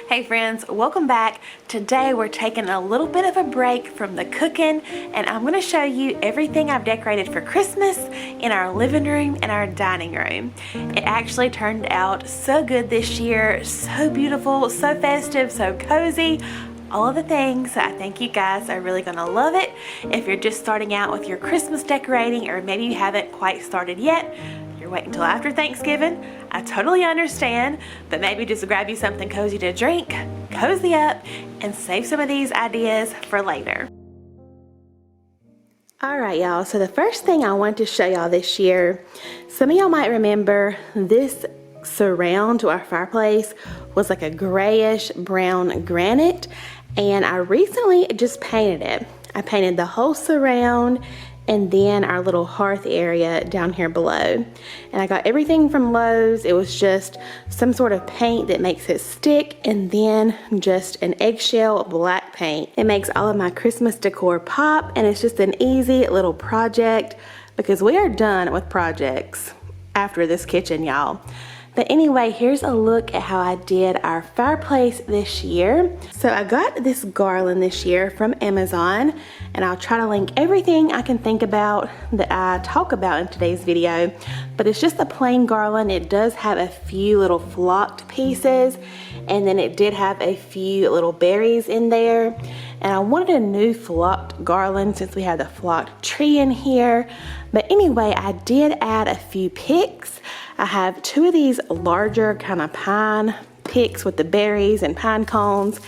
Hey friends, welcome back. Today we're taking a little bit of a break from the cooking and I'm going to show you everything I've decorated for Christmas in our living room and our dining room. It actually turned out so good this year, so beautiful, so festive, so cozy. All of the things. I think you guys are really going to love it. If you're just starting out with your Christmas decorating, or maybe you haven't quite started yet, you're waiting until after Thanksgiving, I totally understand, but maybe just grab you something cozy to drink, cozy up, and save some of these ideas for later. Alright y'all, so the first thing I want to show y'all this year, some of y'all might remember this surround to our fireplace was like a grayish brown granite, and I recently just painted it. I painted the whole surround and then our little hearth area down here below. And I got everything from Lowe's. It was just some sort of paint that makes it stick, and then just an eggshell black paint. It makes all of my Christmas decor pop, and it's just an easy little project because we are done with projects after this kitchen, y'all. But anyway, here's a look at how I did our fireplace this year. So I got this garland this year from Amazon, and I'll try to link everything I can think about that I talk about in today's video. But it's just a plain garland. It does have a few little flocked pieces, and then it did have a few little berries in there. And I wanted a new flocked garland since we have the flocked tree in here. But anyway, I did add a few picks. I have two of these larger kind of pine picks with the berries and pine cones.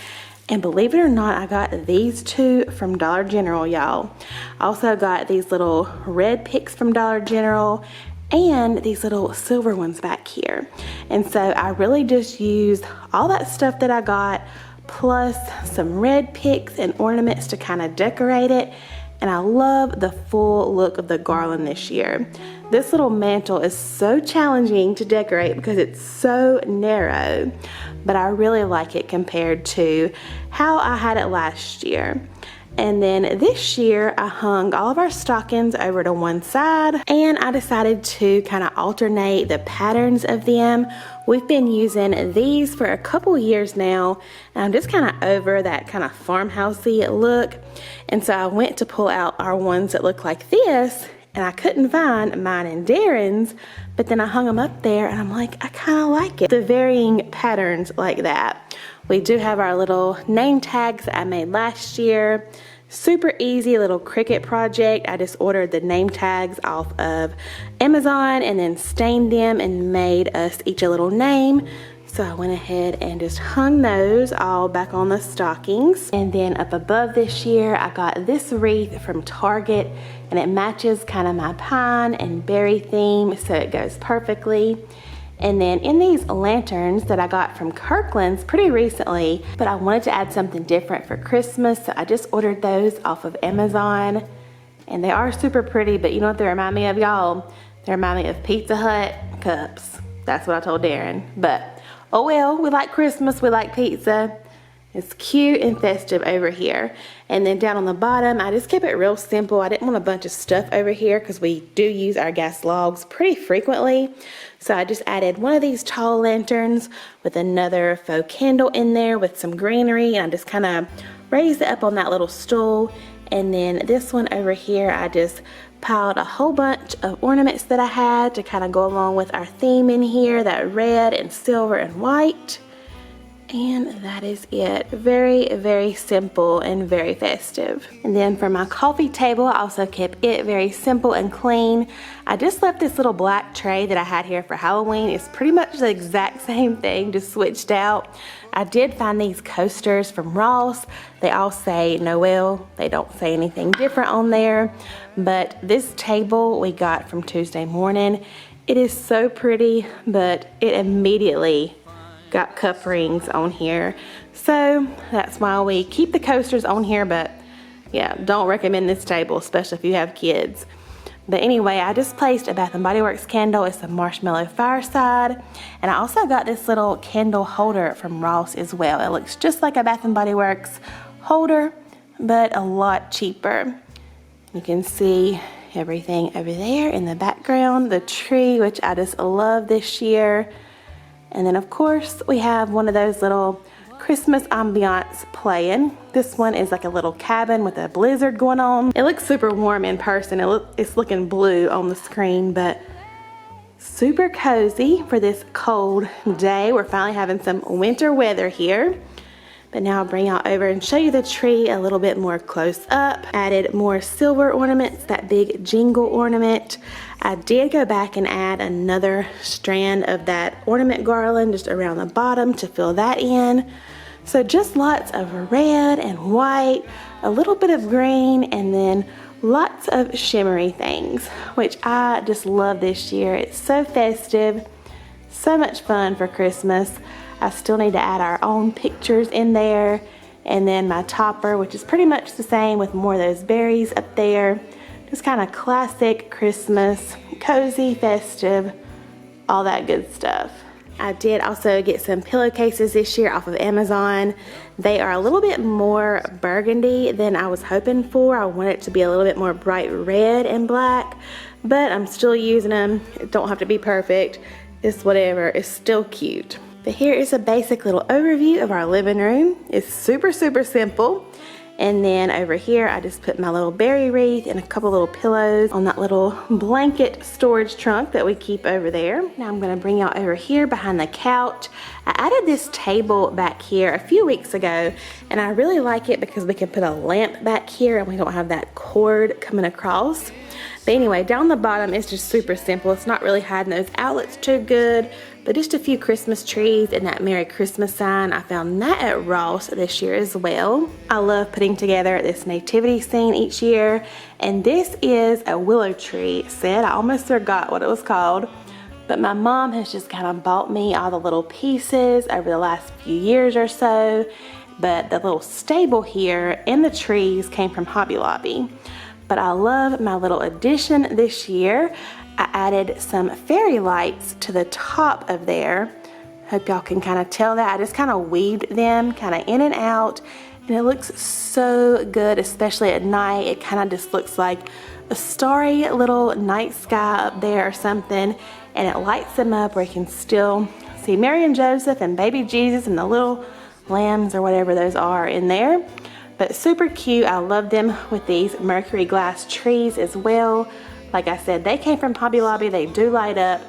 And believe it or not, I got these two from Dollar General, y'all. I also got these little red picks from Dollar General and these little silver ones back here. And so I really just used all that stuff that I got plus some red picks and ornaments to kind of decorate it. And I love the full look of the garland this year. This little mantle is so challenging to decorate because it's so narrow, but I really like it compared to how I had it last year. And then this year I hung all of our stockings over to one side, and I decided to kind of alternate the patterns of them. We've been using these for a couple years now, and I'm just kind of over that kind of farmhousey look. And so I went to pull out our ones that look like this, and I couldn't find mine and Darren's, but then I hung them up there and I'm like, I kind of like it. The varying patterns like that. We do have our little name tags that I made last year. Super easy little Cricut project. I just ordered the name tags off of Amazon and then stained them and made us each a little name. So I went ahead and just hung those all back on the stockings. And then up above this year, I got this wreath from Target, and it matches kind of my pine and berry theme, so it goes perfectly. And then in these lanterns that I got from Kirkland's pretty recently, but I wanted to add something different for Christmas, so I just ordered those off of Amazon. And they are super pretty, but you know what they remind me of, y'all? They remind me of Pizza Hut cups. That's what I told Darren. But oh well, we like Christmas, we like pizza. It's cute and festive over here. And then down on the bottom, I just kept it real simple. I didn't want a bunch of stuff over here because we do use our gas logs pretty frequently. So I just added one of these tall lanterns with another faux candle in there with some greenery, and I just kind of raised it up on that little stool. And then this one over here, I just piled a whole bunch of ornaments that I had to kind of go along with our theme in here, that red and silver and white. And that is it. Very, very simple and very festive. And then for my coffee table, I also kept it very simple and clean. I just left this little black tray that I had here for Halloween. It's pretty much the exact same thing, just switched out. I did find these coasters from Ross. They all say Noel. They don't say anything different on there. But this table we got from Tuesday morning. It is so pretty, but it immediately got cup rings on here. So that's why we keep the coasters on here, but yeah, don't recommend this table, especially if you have kids. But anyway, I just placed a Bath & Body Works candle. It's a marshmallow fireside. And I also got this little candle holder from Ross as well. It looks just like a Bath & Body Works holder, but a lot cheaper. You can see everything over there in the background, the tree, which I just love this year. And then of course we have one of those little Christmas ambiance playing. This one is like a little cabin with a blizzard going on. It looks super warm in person. It's looking blue on the screen, but super cozy for this cold day. We're finally having some winter weather here. But now I'll bring y'all over and show you the tree a little bit more close up. Added more silver ornaments, that big jingle ornament. I did go back and add another strand of that ornament garland just around the bottom to fill that in. So just lots of red and white, a little bit of green, and then lots of shimmery things, which I just love this year. It's so festive, so much fun for Christmas. I still need to add our own pictures in there, and then my topper, which is pretty much the same with more of those berries up there. Just kind of classic Christmas, cozy, festive, all that good stuff. I did also get some pillowcases this year off of Amazon. They are a little bit more burgundy than I was hoping for. I want it to be a little bit more bright red and black, but I'm still using them. It don't have to be perfect. It's whatever, it's still cute. But here is a basic little overview of our living room. It's super, super simple. And then over here, I just put my little berry wreath and a couple little pillows on that little blanket storage trunk that we keep over there. Now I'm gonna bring y'all over here behind the couch. I added this table back here a few weeks ago, and I really like it because we can put a lamp back here and we don't have that cord coming across. But anyway, down the bottom it's just super simple. It's not really hiding those outlets too good, but just a few Christmas trees and that Merry Christmas sign. I found that at Ross this year as well. I love putting together this nativity scene each year, and this is a willow tree set. I almost forgot what it was called, but my mom has just kind of bought me all the little pieces over the last few years or so. But the little stable here and the trees came from Hobby Lobby. But I love my little addition this year. I added some fairy lights to the top of there. Hope y'all can kind of tell that. I just kind of weaved them kind of in and out, and it looks so good, especially at night. It kind of just looks like a starry little night sky up there or something, and it lights them up where you can still see Mary and Joseph and baby Jesus and the little lambs or whatever those are in there. But super cute. I love them with these mercury glass trees as well. Like I said, they came from Hobby Lobby. They do light up.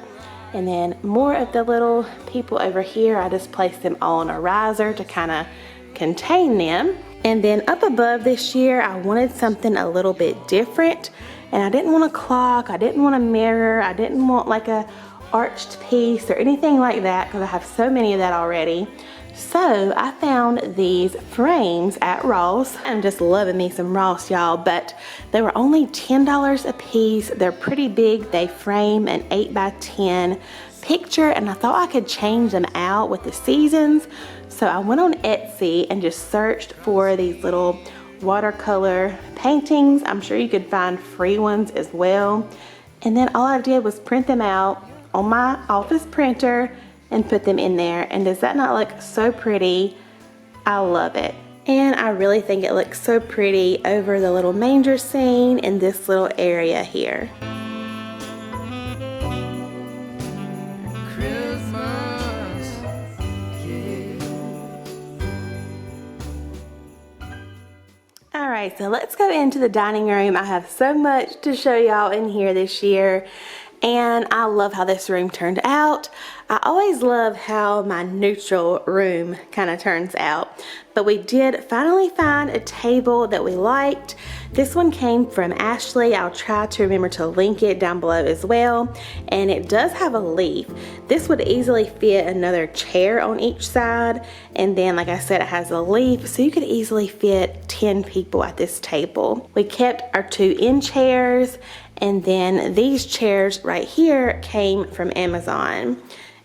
And then more of the little people over here, I just placed them all on a riser to kind of contain them. And then up above this year, I wanted something a little bit different. And I didn't want a clock. I didn't want a mirror. I didn't want like a arched piece or anything like that because I have so many of that already. So I found these frames at Ross. I'm just loving me some Ross, y'all, but they were only $10 a piece. They're pretty big. They frame an 8x10 picture, and I thought I could change them out with the seasons. So I went on Etsy and just searched for these little watercolor paintings. I'm sure you could find free ones as well. And then all I did was print them out on my office printer and put them in there. And does that not look so pretty? I love it. And I really think it looks so pretty over the little manger scene in this little area here. Alright, so let's go into the dining room. I have so much to show y'all in here this year, and I love how this room turned out. I always love how my neutral room kind of turns out, but we did finally find a table that we liked. This one came from Ashley. I'll try to remember to link it down below as well, and it does have a leaf. This would easily fit another chair on each side, and then like I said, it has a leaf, so you could easily fit 10 people at this table. We kept our 2 end chairs, and then these chairs right here came from Amazon.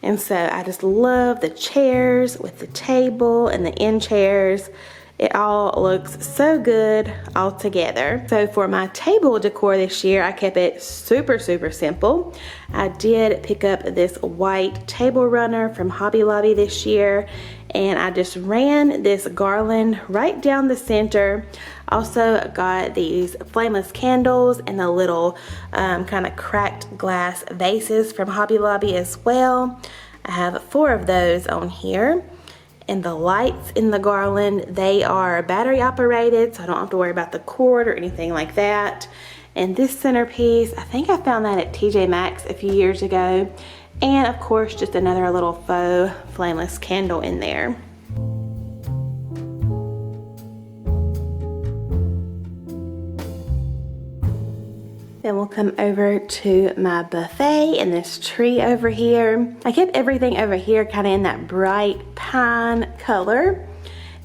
And so I just love the chairs with the table and the end chairs. It all looks so good all together. So for my table decor this year, I kept it super, super simple. I did pick up this white table runner from Hobby Lobby this year, and I just ran this garland right down the center. Also got these flameless candles and the little kind of cracked glass vases from Hobby Lobby as well. I have 4 of those on here. And the lights in the garland, they are battery operated, so I don't have to worry about the cord or anything like that. And this centerpiece, I think I found that at TJ Maxx a few years ago. And of course, just another little faux flameless candle in there. Then we'll come over to my buffet and this tree over here. I kept everything over here kind of in that bright pine color.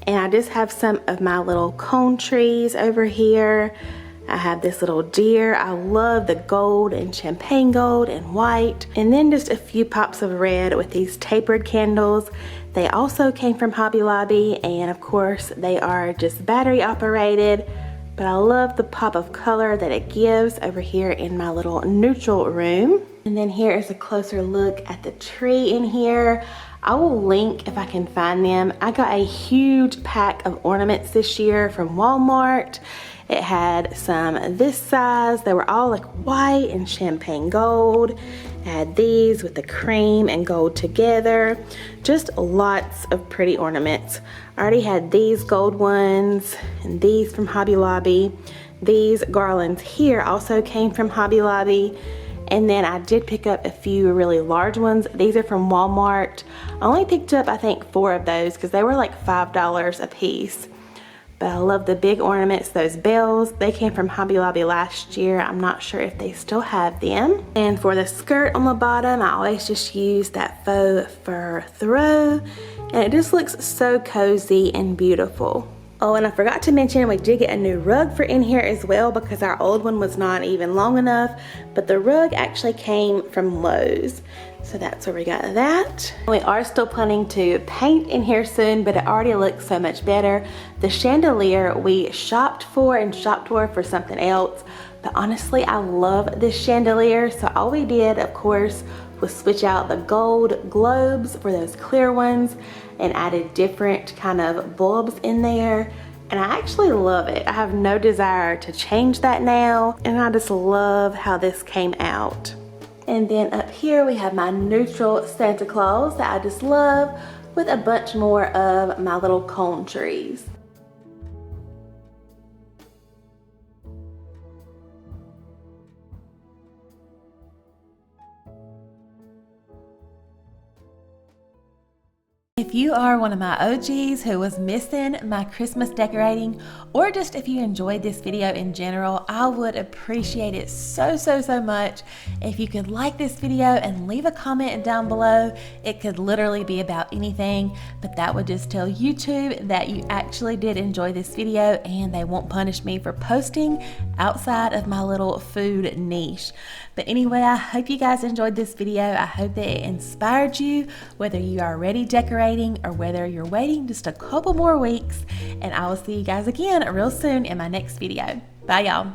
And I just have some of my little cone trees over here. I have this little deer. I love the gold and champagne gold and white. And then just a few pops of red with these tapered candles. They also came from Hobby Lobby, and of course they are just battery operated. But I love the pop of color that it gives over here in my little neutral room. And then here is a closer look at the tree in here. I will link if I can find them. I got a huge pack of ornaments this year from Walmart. It had some this size. They were all like white and champagne gold. It had these with the cream and gold together. Just lots of pretty ornaments. I already had these gold ones and these from Hobby Lobby. These garlands here also came from Hobby Lobby. And then I did pick up a few really large ones. These are from Walmart. I only picked up, I think, 4 of those because they were like $5 a piece. But I love the big ornaments, those bells. They came from Hobby Lobby last year. I'm not sure if they still have them. And for the skirt on the bottom, I always just use that faux fur throw. And it just looks so cozy and beautiful. Oh, and I forgot to mention we did get a new rug for in here as well because our old one was not even long enough. But the rug actually came from Lowe's. So that's where we got that. We are still planning to paint in here soon, but it already looks so much better. The chandelier we shopped for for something else. But honestly, I love this chandelier. So all we did, of course, was switch out the gold globes for those clear ones and added different kind of bulbs in there. And I actually love it. I have no desire to change that now. And I just love how this came out. And then up here we have my neutral Santa Claus that I just love with a bunch more of my little cone trees. If you are one of my OGs who was missing my Christmas decorating, or just if you enjoyed this video in general, I would appreciate it so much if you could like this video and leave a comment down below. It could literally be about anything, but that would just tell YouTube that you actually did enjoy this video and they won't punish me for posting outside of my little food niche. But anyway, I hope you guys enjoyed this video. I hope that it inspired you, whether you are already decorating or whether you're waiting just a couple more weeks. And I will see you guys again real soon in my next video. Bye, y'all.